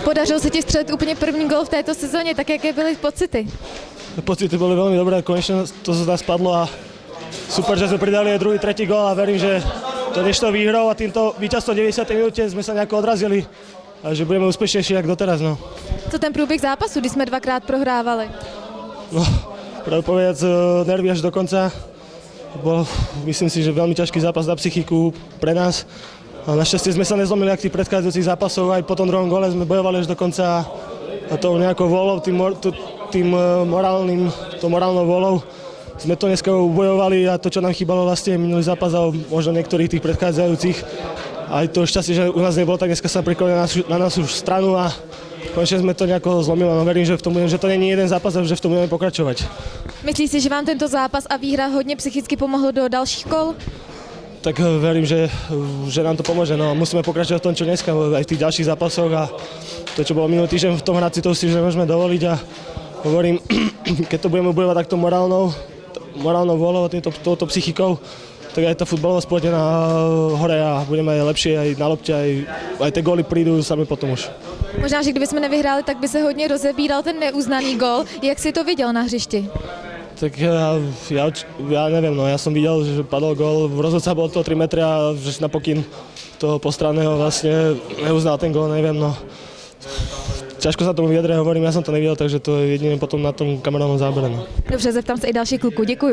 Podařilo se ti střelit úplně první gól v této sezóně, tak jaké byly pocity? Pocity boli veľmi dobré, konečne to z nás spadlo a super, že sme pridali aj druhý, tretí gól a verím, že to dnešnou výhrou a týmto víťazstvom 90. minúte sme sa nejako odrazili a že budeme úspešnejší jak doteraz. No. Co ten průběh zápasu, kdy jsme dvakrát prohrávali? No, pravdu povedať, nervy až do konca. Bol, myslím si, že veľmi ťažký zápas na psychiku pre nás. A našťastie sme sa nezlomili ak tých predchádzajúcich zápasov, aj po tom druhom gole sme bojovali až do konca a tou nejakou vôľou, morálnou vôľou sme to dneska ubojovali a to, čo nám chýbalo vlastne minulý zápas a možno niektorých tých predchádzajúcich. Aj to šťastie, že u nás nebolo, tak dneska sa priklonili na našu stranu a konečne sme to nejako zlomili. No verím, že to není jeden zápas a že v tom budeme pokračovať. Myslíš si, že vám tento zápas a výhra hodně psychicky pomohlo do dalších kol? Tak verím, že nám to pomôže. No, musíme pokračovať v tom, čo dneska, aj v tých ďalších zápasoch a to, čo bolo minulý týždeň v tom Hradci, to si že môžeme dovoliť a hovorím, keď to budeme bojovať takto morálnou vôľou a touto psychikou, tak aj tá futbalová spôjde na hore a budeme aj lepšie aj na lopte, aj tie góly prídu sami potom už. Možná, že kdybychom nevyhráli, tak by se hodně rozebíral ten neuznaný gól. Jak si to viděl na hřišti? Tak ja neviem, no ja som videl, že padol gól, rozhodca bol to 3 metry a že na pokyn toho postranného vlastne neuznal ten gól, neviem, no. Ťažko sa tomu vyjadriť, hovorím, ja som to nevidel, takže to je jediné potom na tom kamerálnom zábere. No. Dobře, zeptám se i dalších kluků. Děkuju.